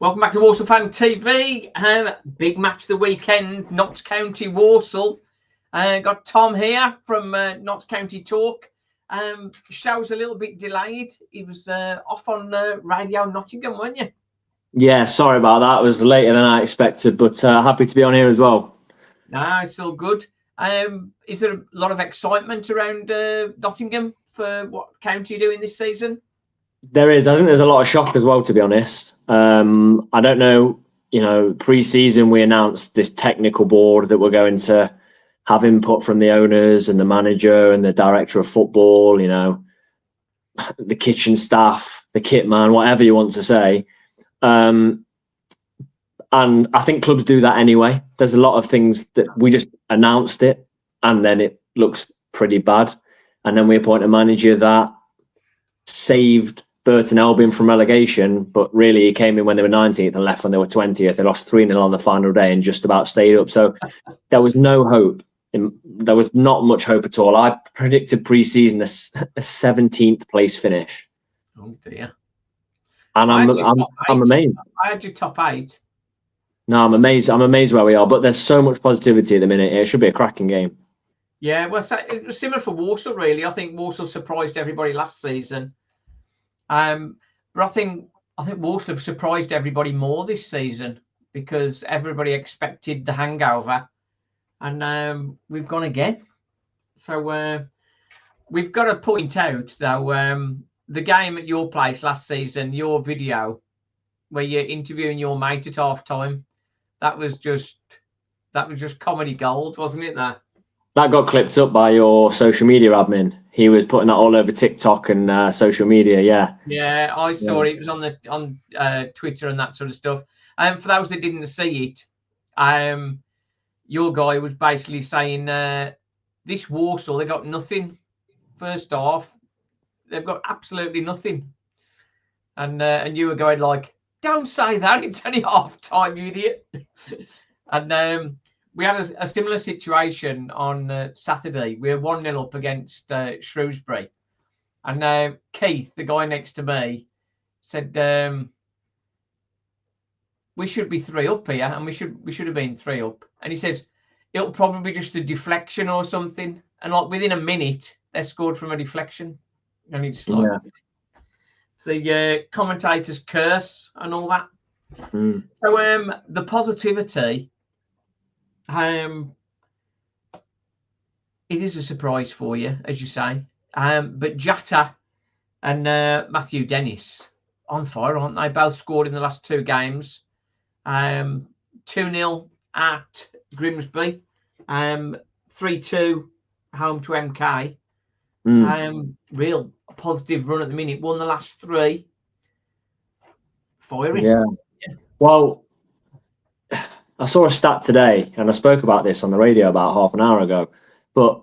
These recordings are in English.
Welcome back to Walsall Fan TV. Big match of the weekend, Notts County Walsall. Got Tom here from Notts County Talk. Show's a little bit delayed. He was off on Radio Nottingham, weren't you? Yeah, sorry about that. It was later than I expected, but happy to be on here as well. No, it's all good. Is there a lot of excitement around Nottingham for what County are doing this season? There is. I think there's a lot of shock as well, to be honest. I don't know, pre-season we announced this technical board that we're going to have input from the owners and the manager and the director of football, the kitchen staff, the kit man, whatever you want to say. And I think clubs do that anyway. There's a lot of things that we just announced it and then it looks pretty bad. And then we appoint a manager that saved Burton Albion from relegation, but really he came in when they were 19th and left when they were 20th. They lost 3-0 on the final day and just about stayed up. So there was no hope. There was not much hope at all. I predicted pre-season a 17th place finish. Oh dear. And I'm amazed. I had your top 8. No, I'm amazed. I'm amazed where we are. But there's so much positivity at the minute. It should be a cracking game. Yeah, well, it was similar for Walsall, really. I think Walsall surprised everybody last season. But I think Walsall have surprised everybody more this season because everybody expected the hangover, and we've gone again. So we've got to point out though the game at your place last season, your video where you're interviewing your mate at half time, that was just comedy gold, wasn't it? That got clipped up by your social media admin. He was putting that all over TikTok and social media. Yeah. Yeah, I saw it. It was on Twitter and that sort of stuff. And for those that didn't see it, your guy was basically saying this Walsall, they got nothing. First half, they've got absolutely nothing. And you were going like, don't say that. It's only half time, you idiot. And we had a similar situation on Saturday. We were 1-0 up against Shrewsbury. And Keith, the guy next to me, said, we should be 3 up here, and we should have been 3 up. And he says, it'll probably be just a deflection or something. And like within a minute, they scored from a deflection. And it's like the commentators curse and all that. Mm. So the positivity... it is a surprise for you, as you say. But Jatta and Matthew Dennis on fire, aren't they? Both scored in the last 2 games. 2-0 at Grimsby. 3-2 home to MK. Real positive run at the minute. Won the last 3. Firing. Yeah. Well, I saw a stat today, and I spoke about this on the radio about half an hour ago, but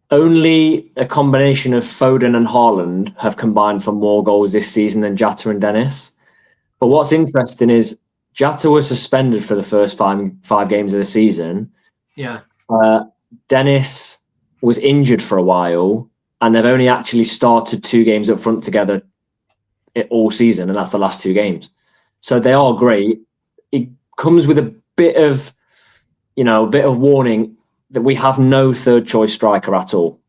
only a combination of Foden and Haaland have combined for more goals this season than Jatta and Dennis. But what's interesting is Jatta was suspended for the first five games of the season. Yeah. Dennis was injured for a while, and they've only actually started 2 games up front together all season, and that's the last 2 games. So they are great. It comes with a bit of warning that we have no third choice striker at all.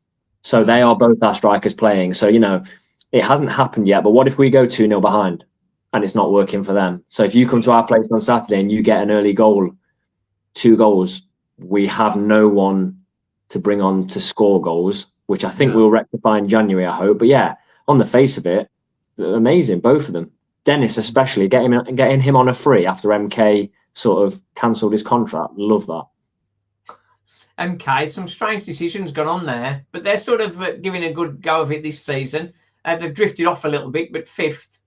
So they are both our strikers playing. So, it hasn't happened yet, but what if we go 2-0 behind and it's not working for them? So if you come to our place on Saturday and you get an early goal, 2 goals, we have no one to bring on to score goals, which I think we'll rectify in January, I hope. But yeah, on the face of it, amazing, both of them. Dennis especially, getting him on a free after MK sort of cancelled his contract. Love that. MK, some strange decisions gone on there, but they're sort of giving a good go of it this season. They've drifted off a little bit, but 5th,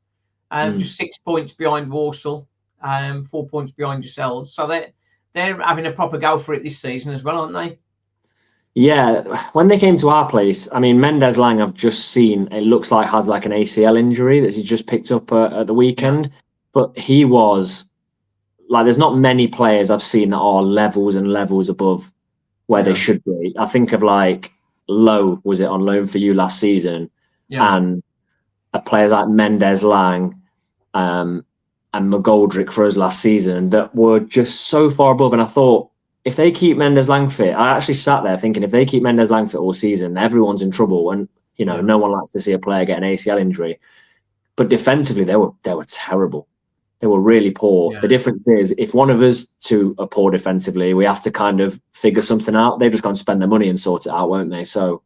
just 6 points behind Walsall, 4 points behind yourselves. So they're having a proper go for it this season as well, aren't they? Yeah, when they came to our place, I mean, Mendes Lang, I've just seen, it looks like has like an ACL injury that he just picked up at the weekend. Yeah. But he was, like, there's not many players I've seen that are levels and levels above where they should be. I think of like Lowe, was it on loan for you last season? Yeah. And a player like Mendes Lang, and McGoldrick for us last season that were just so far above. And I thought, if they keep Mendes-Lang fit, I actually sat there thinking, if they keep Mendes-Lang fit all season, everyone's in trouble. And, no one likes to see a player get an ACL injury. But defensively, they were terrible. They were really poor. The difference is, if one of us two are poor defensively, we have to kind of figure something out. They've just gone to spend their money and sort it out, won't they? So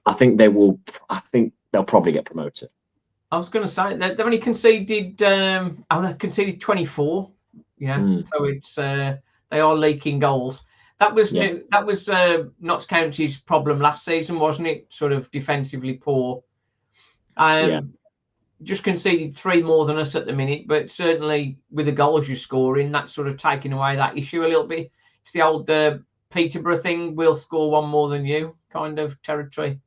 I think they will. I think they'll probably get promoted. I was going to say they've only conceded. They conceded 24. So it's they are leaking goals. That was Notts County's problem last season, wasn't it? Sort of defensively poor. Just conceded 3 more than us at the minute, but certainly with the goals you're scoring, that's sort of taking away that issue a little bit. It's the old Peterborough thing: we'll score 1 more than you kind of territory.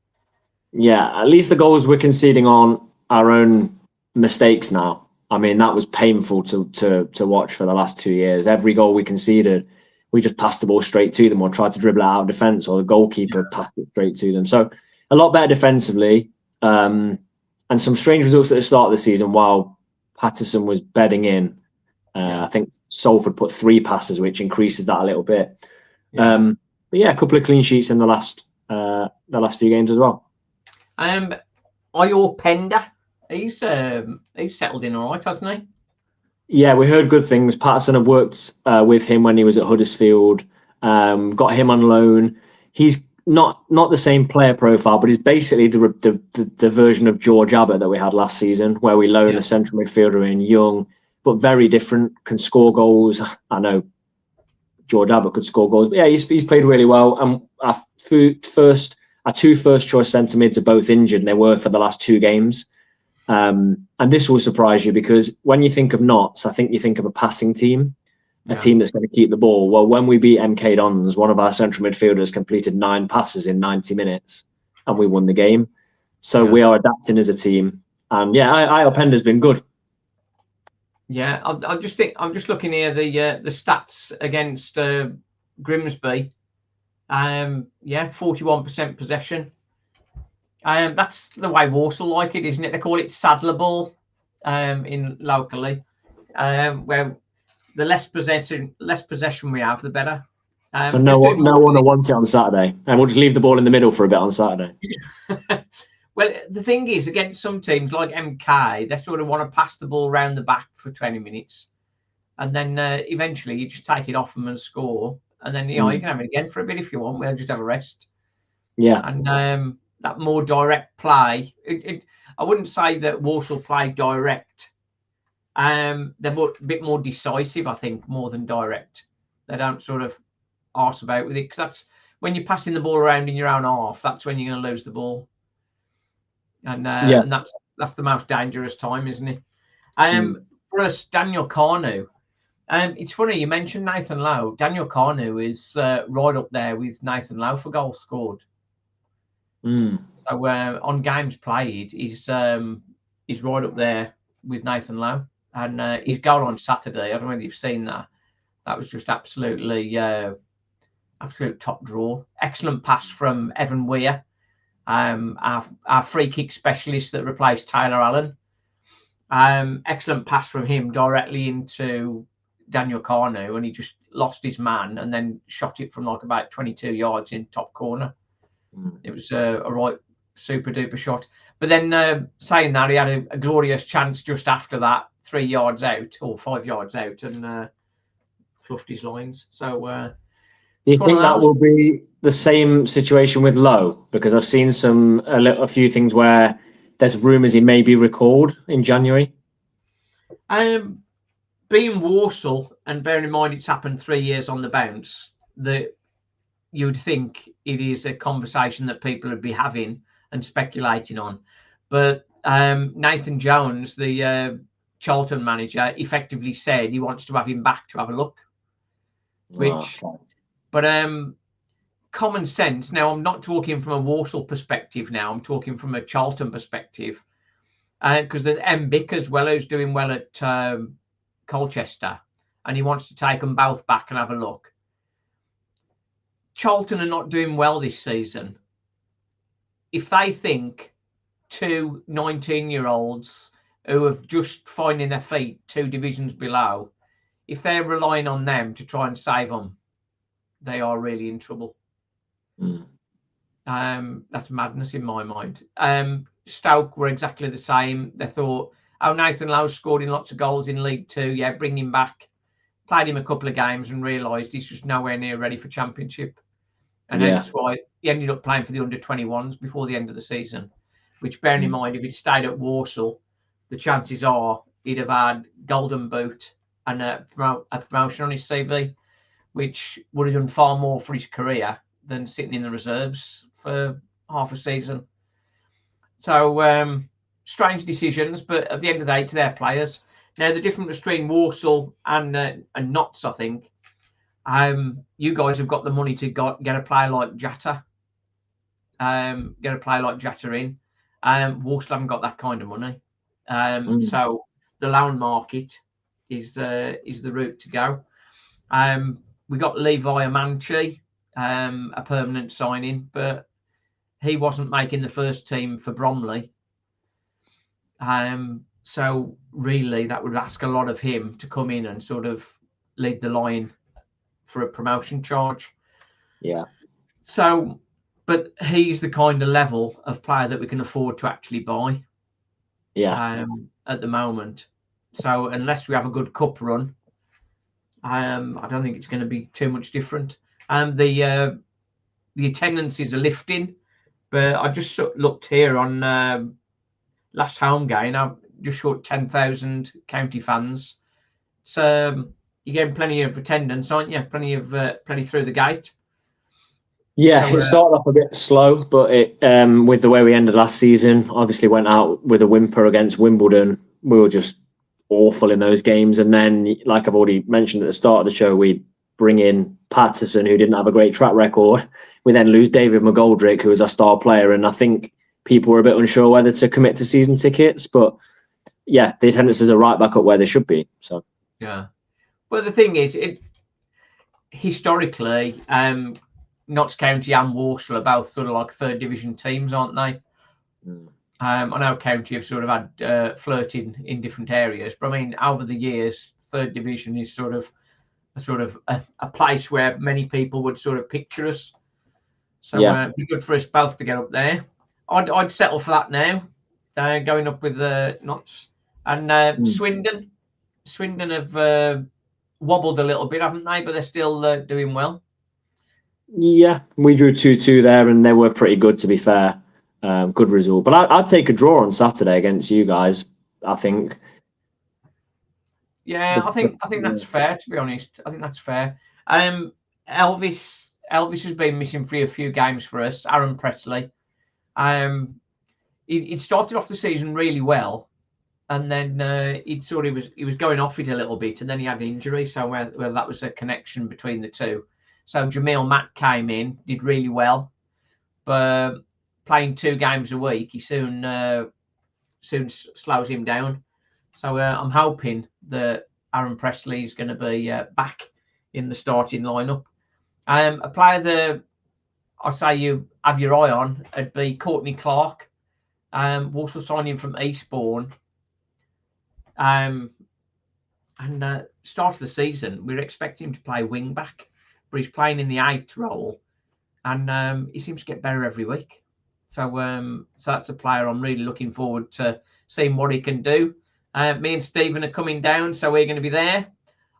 Yeah, at least the goals we're conceding on our own mistakes now. I mean, that was painful to watch for the last 2 years. Every goal we conceded, we just passed the ball straight to them or tried to dribble it out of defence, or the goalkeeper passed it straight to them. So a lot better defensively. And some strange results at the start of the season while Patterson was bedding in. I think Salford put 3 passes, which increases that a little bit. But a couple of clean sheets in the last few games as well. Ayor Pender, he's settled in all right, hasn't he? Yeah, we heard good things. Patterson had worked with him when he was at Huddersfield. Got him on loan. He's not the same player profile, but he's basically the version of George Abbott that we had last season, where we loan a central midfielder in, young, but very different, can score goals. I know George Abbott could score goals, but he's played really well. And our 2 first choice centre mids are both injured, and they were for the last 2 games. And this will surprise you, because when you think of Notts, I think you think of a passing team. A team that's going to keep the ball. Well, when we beat MK Dons, one of our central midfielders completed 9 passes in 90 minutes and we won the game. So we are adapting as a team. And Ayor Pender's been good. Yeah, I just think, I'm just looking here, the stats against Grimsby. 41% possession. That's the way Walsall like it, isn't it? They call it saddler ball in locally, where the less possession we have, the better. So no one will want it on Saturday, and we'll just leave the ball in the middle for a bit on Saturday. Well, the thing is, against some teams like MK, they sort of want to pass the ball around the back for 20 minutes, and then eventually you just take it off them and score, and then you can have it again for a bit if you want. We'll just have a rest. Yeah, and that more direct play. I wouldn't say that Walsall play direct. They're a bit more decisive, I think, more than direct. They don't sort of arse about with it, because that's when you're passing the ball around in your own half. That's when you're going to lose the ball, and that's the most dangerous time, isn't it? For us, Daniel Carnew. It's funny you mentioned Nathan Lowe. Daniel Carnew is right up there with Nathan Lowe for goals scored. So on games played, he's right up there with Nathan Lowe. And his goal on Saturday, I don't know whether you've seen that. That was just absolutely absolute top draw. Excellent pass from Evan Weir, our free kick specialist that replaced Taylor Allen. Excellent pass from him directly into Daniel Carnew, and he just lost his man and then shot it from like about 22 yards in top corner. It was a right super duper shot. But then saying that, he had a glorious chance just after that, 3 yards out or 5 yards out, and fluffed his lines. So do you think that will be the same situation with Lowe? Because I've seen a few things where there's rumours he may be recalled in January. Being Walsall, and bearing in mind it's happened 3 years on the bounce, that you would think it is a conversation that people would be having and speculating on. But Nathan Jones, the Charlton manager, effectively said he wants to have him back to have a look. But common sense. Now, I'm not talking from a Walsall perspective now. I'm talking from a Charlton perspective. Because there's M. Bick as well, who's doing well at Colchester. And he wants to take them both back and have a look. Charlton are not doing well this season. If they think 2 19-year-olds who have just finding their feet 2 divisions below, if they're relying on them to try and save them, they are really in trouble. That's madness in my mind. Stoke were exactly the same. They thought, oh, Nathan Lowe scored in lots of goals in League Two. Yeah, bring him back. Played him a couple of games and realised he's just nowhere near ready for Championship. And hence why he ended up playing for the under-21s before the end of the season, which, bearing in mind, if he'd stayed at Walsall, the chances are he'd have had Golden Boot and a promotion on his CV, which would have done far more for his career than sitting in the reserves for half a season. So strange decisions, but at the end of the day, to their players. Now, the difference between Walsall and Notts, I think, you guys have got the money to get a player like Jatta, get a player like Jatta in. Walsall haven't got that kind of money. So the loan market is the route to go. We got Levi Amanchi, a permanent signing, but he wasn't making the first team for Bromley. So really, that would ask a lot of him to come in and sort of lead the line for a promotion charge. Yeah. So, but he's the kind of level of player that we can afford to actually buy. Yeah. At the moment. So unless we have a good cup run, I don't think it's going to be too much different. The attendances are lifting, but I just looked here on last home game. I've just short 10,000 county fans. So you're getting plenty of attendance, aren't you? Plenty through the gate. Yeah, so, it started off a bit slow, but it with the way we ended last season, obviously went out with a whimper against Wimbledon. We were just awful in those games. And then, like I've already mentioned at the start of the show, we bring in Patterson, who didn't have a great track record. We then lose David McGoldrick, who was our star player. And I think people were a bit unsure whether to commit to season tickets. But yeah, the attendances are right back up where they should be. So yeah. Well, the thing is, historically, Notts County and Walsall are both sort of like third division teams, aren't they? I know County have sort of had flirting in different areas, but I mean, over the years, third division is sort of a place where many people would sort of picture us. So it'd be good for us both to get up there. I'd settle for that now. Going up with Notts and Swindon. Swindon have wobbled a little bit, haven't they? But they're still doing well. Yeah, we drew 2-2 there, and they were pretty good, to be fair. Good result. But I'd take a draw on Saturday against you guys, I think. Yeah, I think that's fair, to be honest. I think that's fair. Elvis has been missing for a few games for us. Aaron Presley. He started off the season really well, and then he was going off it a little bit, and then he had an injury. So whether that was a connection between the two. So Jamil Matt came in, did really well, but playing 2 games a week, he soon slows him down. So I'm hoping that Aaron Presley is going to be back in the starting lineup. A player that I say you have your eye on would be Courtney Clark. Walsall signing from Eastbourne. And start of the season, we were expecting him to play wing back, but he's playing in the 8 role, and he seems to get better every week. So that's a player I'm really looking forward to seeing what he can do. Me and Stephen are coming down, so we're going to be there.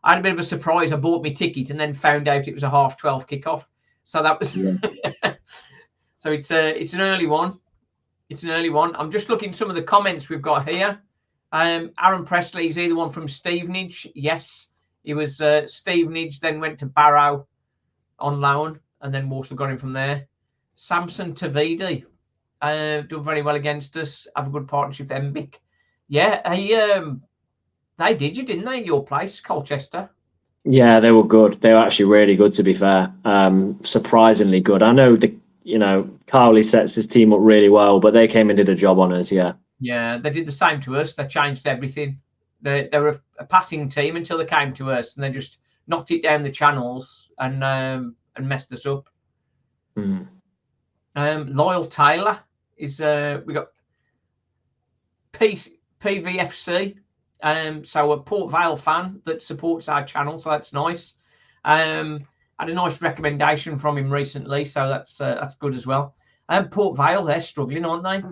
I had a bit of a surprise. I bought my ticket and then found out it was a 12:30 kickoff. So that was so it's an early one. It's an early one. I'm just looking at some of the comments we've got here. Aaron Presley is either one from Stevenage. Yes, he was Stevenage, then went to Barrow on loan, and then Walsall got him from there. Samson Tavidi done very well against us. Have a good partnership with Embic. Yeah, they did you, didn't they? Your place, Colchester. Yeah, they were good. They were actually really good, to be fair. Surprisingly good. I know Cowley sets his team up really well, but they came and did a job on us. Yeah. Yeah, they did the same to us. They changed everything. They were a passing team until they came to us, and they just knocked it down the channels and messed us up. Loyal Taylor is we got PVFC. So a Port Vale fan that supports our channel, so that's nice. Had a nice recommendation from him recently, so that's good as well. Port Vale, they're struggling, aren't they?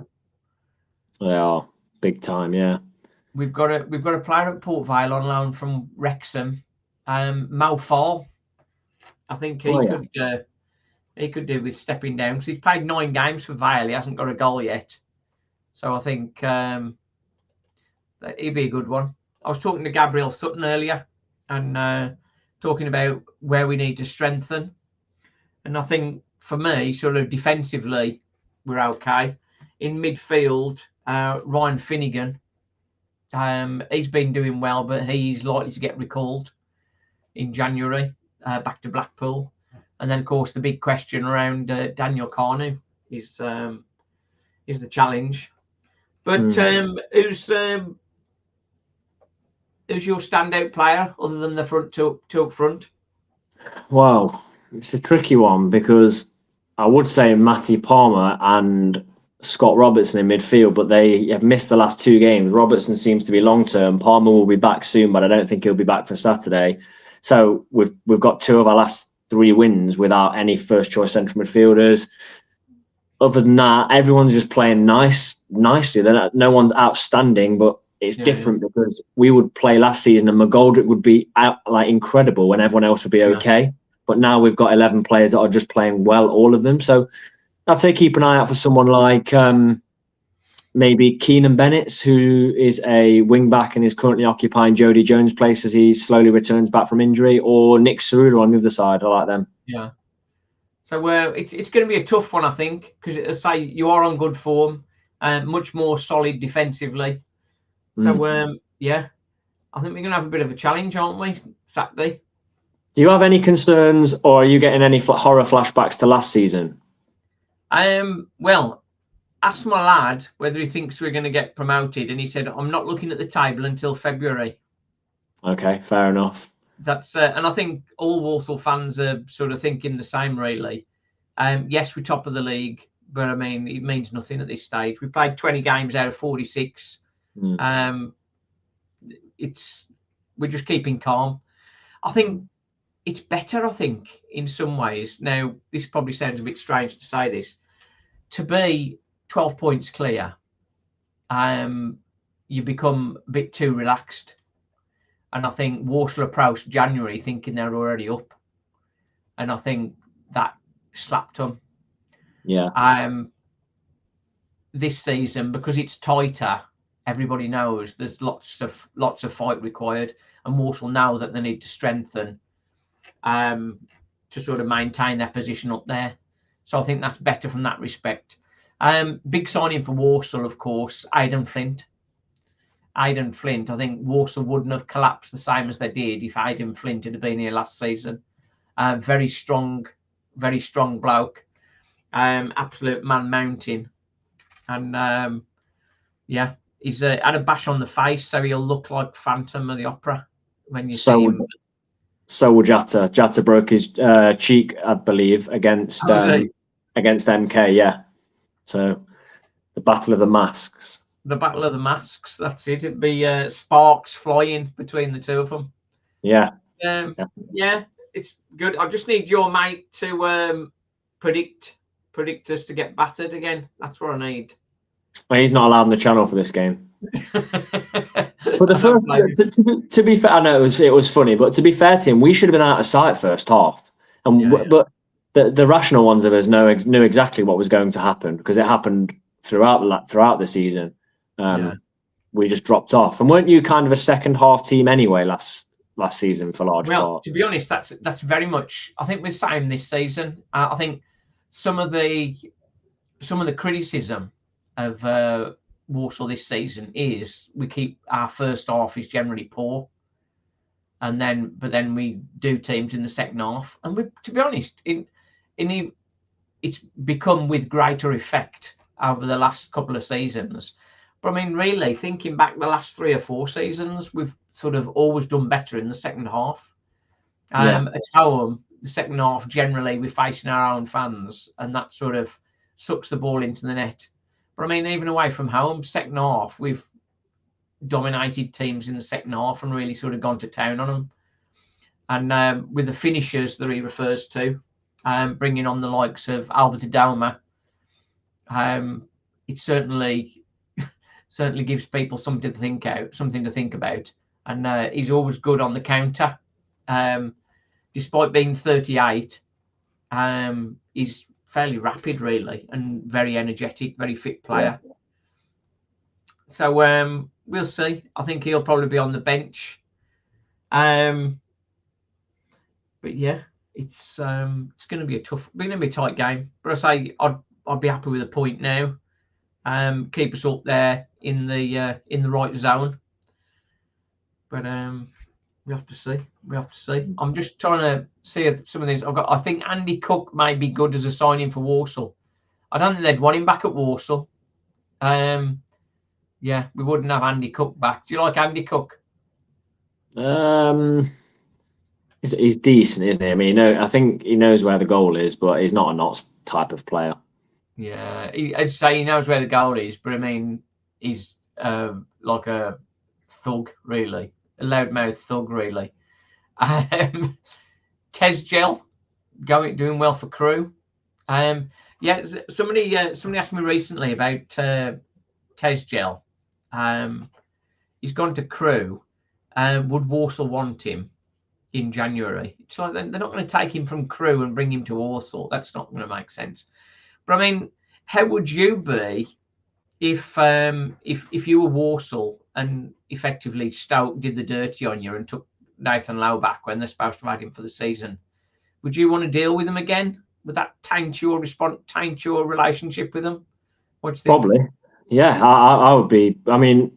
They are big time, yeah. We've got a player at Port Vale on loan from Wrexham, Mal Fall. I think he could do with stepping down because he's played 9 games for Vale. He hasn't got a goal yet, so I think he'd be a good one. I was talking to Gabriel Sutton earlier and talking about where we need to strengthen. And I think for me, sort of defensively, we're okay. In midfield, Ryan Finnegan, he's been doing well, but he's likely to get recalled in January back to Blackpool. And then, of course, the big question around Daniel Carnu is the challenge. But who's your standout player other than the front two up front? Well, it's a tricky one because I would say Matty Palmer and Scott Robertson in midfield, but they have missed the last 2 games. Robertson seems to be long-term. Palmer will be back soon, but I don't think he'll be back for Saturday. So we've got 2 of our last 3 wins without any first-choice central midfielders. Other than that, everyone's just playing nicely. No one's outstanding, but it's different because we would play last season and McGoldrick would be out like incredible when everyone else would be okay. Yeah. But now we've got 11 players that are just playing well, all of them. So I'd say keep an eye out for someone like maybe Keenan Bennett, who is a wing back and is currently occupying Jody Jones' place as he slowly returns back from injury, or Nick Cerullo on the other side. I like them. Yeah. So it's going to be a tough one, I think, because as I say, you are on good form and much more solid defensively. So, yeah, I think we're going to have a bit of a challenge, aren't we, Saturday? Do you have any concerns or are you getting any horror flashbacks to last season? Well, asked my lad whether he thinks we're going to get promoted, and he said, I'm not looking at the table until February. Okay, fair enough. That's and I think all Walsall fans are sort of thinking the same, really. Yes, we're top of the league, but I mean, it means nothing at this stage. We played 20 games out of 46. We're just keeping calm. I think it's better, in some ways. Now, this probably sounds a bit strange to say this. To be 12 points clear, you become a bit too relaxed. And I think Walsall approached January thinking they're already up. And I think that slapped them. Yeah. This season, because it's tighter, everybody knows there's lots of fight required, and Walsall know that they need to strengthen to sort of maintain their position up there. So I think that's better from that respect. Big signing for Walsall, of course, Aidan Flint. Aidan Flint, I think Walsall wouldn't have collapsed the same as they did if Aidan Flint had been here last season. Very strong bloke. Absolute man mountain. And yeah, he's had a bash on the face, so he'll look like Phantom of the Opera when you see him. So will Jatta. Jatta broke his cheek, I believe, against MK. Yeah. So the Battle of the Masks. The Battle of the Masks. That's it. It'd be sparks flying between the two of them. Yeah. Yeah. It's good. I just need your mate to predict us to get battered again. That's what I need. Well, he's not allowed on the channel for this game. But the first, to be fair, I know it was funny, but to be fair to him, we should have been out of sight first half. And but the rational ones of us knew exactly what was going to happen because it happened throughout the season. We just dropped off. And weren't you kind of a second half team anyway last season for large part? Well, to be honest, that's very much. I think we're the same this season. I think some of the criticism of Walsall this season is we keep our first half is generally poor, but then we do teams in the second half, and to be honest, it's become with greater effect over the last couple of seasons. But I mean, really thinking back the last 3 or 4 seasons, we've sort of always done better in the second half. At home, the second half generally we're facing our own fans, and that sort of sucks the ball into the net. But I mean, even away from home, second half, we've dominated teams in the second half and really sort of gone to town on them. And with the finishers that he refers to, bringing on the likes of Albert Adama, it certainly gives people something to think about. And he's always good on the counter. Despite being 38, he's fairly rapid, really, and very energetic, very fit player. Yeah. So we'll see. I think he'll probably be on the bench. But yeah, it's going to be a tight game. But I say I'd be happy with a point now. Keep us up there in the right zone. But we have to see. I'm just trying to see some of these. I think Andy Cook may be good as a signing for Walsall. I don't think they'd want him back at Walsall. Yeah, we wouldn't have Andy Cook back. Do you like Andy Cook? He's decent, isn't he? I mean, I think he knows where the goal is, but he's not a Notts type of player. Yeah, as you say, he knows where the goal is, but I mean, he's like a thug, really. A loudmouth thug, really. Tesgel doing well for Crewe. Yeah, somebody asked me recently about Tesgel. He's gone to Crewe. Would Walsall want him in January? It's like they're not going to take him from Crewe and bring him to Walsall. That's not going to make sense. But I mean, how would you be if you were Walsall and effectively Stoke did the dirty on you and took Nathan Lowe back when they're supposed to have had him for the season? Would you want to deal with him again? Would that taint your relationship with him? What do you think? Probably. Yeah, I would be. I mean,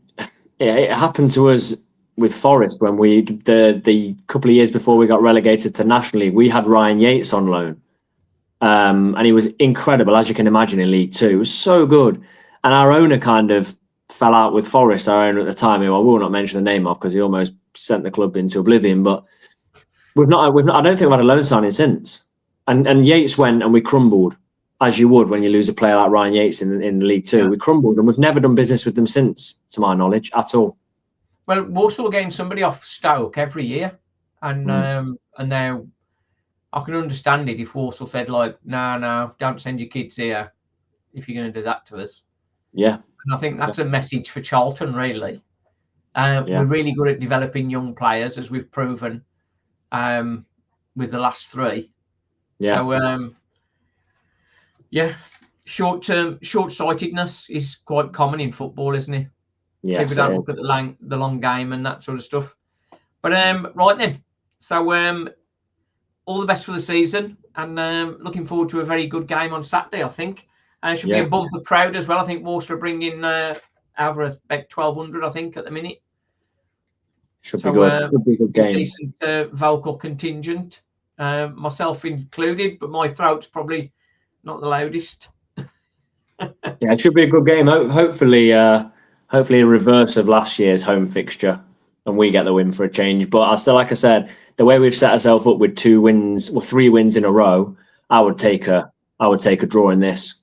it happened to us with Forest when the couple of years before we got relegated to National League, we had Ryan Yates on loan. And he was incredible, as you can imagine, in League Two. It was so good. And our owner kind of fell out with Forest, our owner at the time, who I will not mention the name of because he almost sent the club into oblivion. But we've not. I don't think we've had a loan signing since. And Yates went and we crumbled, as you would when you lose a player like Ryan Yates in League Two. Yeah. We crumbled, and we've never done business with them since, to my knowledge, at all. Well, Walsall getting somebody off Stoke every year, and now I can understand it if Walsall said like, no, don't send your kids here if you're going to do that to us. Yeah, and I think that's a message for Charlton, really. We're really good at developing young players, as we've proven with the last three. Yeah. So, short-sightedness is quite common in football, isn't it? Yeah. People don't look at the long game and that sort of stuff. But right then, so all the best for the season, and looking forward to a very good game on Saturday. I think should be a bumper crowd as well. I think Walsall are bringing over about 1,200. I think at the minute. Should be good. Should be a good game. Decent vocal contingent. Myself included, but my throat's probably not the loudest. Yeah, it should be a good game. Hopefully a reverse of last year's home fixture, and we get the win for a change. But like I said, the way we've set ourselves up with 3 wins in a row, I would take a draw in this.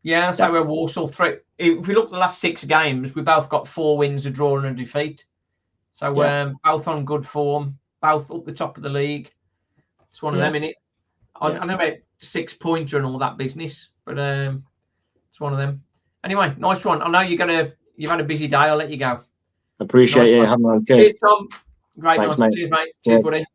Yeah, so we're Walsall 3. If we look at the last 6 games, we both got 4 wins, a draw, and a defeat. So both on good form, both up the top of the league. It's one of them, innit? I know about 6-pointer and all that business, but it's one of them. Anyway, nice one. I know you've had a busy day. I'll let you go. Appreciate you having me on. Cheers. Cheers, Tom. Great. Thanks, night. Mate. Cheers, mate. Cheers, buddy.